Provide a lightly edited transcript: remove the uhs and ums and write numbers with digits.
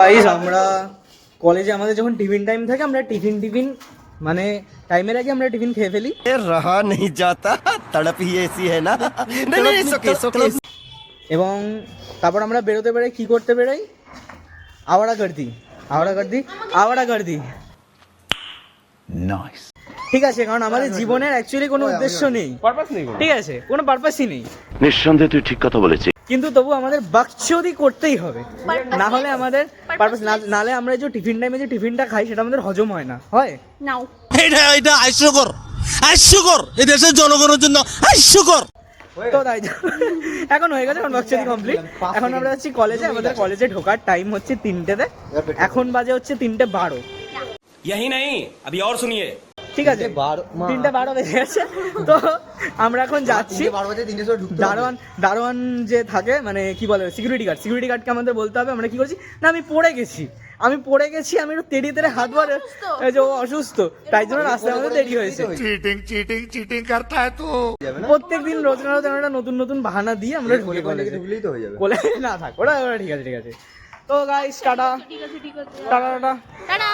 Guys আমরা কলেজে আমাদের যখন টিফিন টাইম থাকে আমরা টিফিন মানে টাইমের আগে আমরা টিফিন খেয়ে ফেলি। रहा नहीं जाता तड़प ही ऐसी है ना नहीं नहीं it's okay, it's okay. এবং তারপর আমরা বেরোতে বেরোই কি করতে বেরোই, আওয়ারা গার্দি। নাইস। ঠিক আছে, কারণ আমাদের জীবনের অ্যাকচুয়ালি কোনো উদ্দেশ্য নেই, ঠিক আছে, কোনো পারপাসই নেই, নিঃসন্দেহে তুই ঠিক কথা বলেছিস। কিন্তু তবু আমাদের বাকচুরি করতেই হবে, না হলে আমাদের পারপাস নালে আমরা যে টিফিন টাইমে যে টিফিনটা খাই সেটা আমাদের হজম হয় না। হয় নাও এটা হাস্যকর এই দেশের জনগণের জন্য হাস্যকর। তো তাই এখন হয়ে গেছে, এখন বাকচুরি কমপ্লিট। এখন আমরা যাচ্ছি কলেজে, আমাদের কলেজে ঢোকার টাইম হচ্ছে 3টেতে, এখন বাজে হচ্ছে 3:12। यही नहीं अभी और सुनिए। ঠিক আছে, 3:12 বেজে গেছে। তো আমরা এখন যাচ্ছি, দারোয়ান যে থাকে মানে কি বলে সিকিউরিটি গার্ডকে আমাদের বলতে হবে আমরা কি করছি না আমি পড়ে গেছি, আমি একটু তেড়ে হাত বার, এই যে ও অসুস্থ, তাই জন্য রাস্তায় আমাদের দেরি হয়েছে। চিটিং করতা হ্যায় তু। প্রত্যেকদিন রোজ একটা নতুন বাহানা দিয়ে আমরা ঢুকে কলেজে না থাক, ওরা ঠিক আছে। তো গাইস টাটা ঠিক আছে টাটা। টাটা।